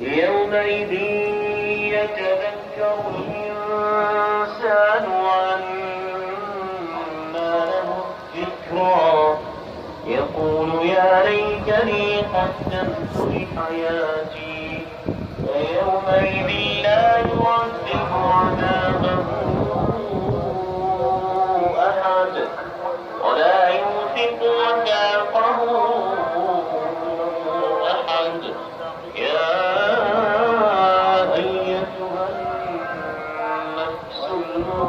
يومئذ يتذكر الإنسان وأنى له الذكرى يقول يا ليتني قدمت لحياتي فيومئذ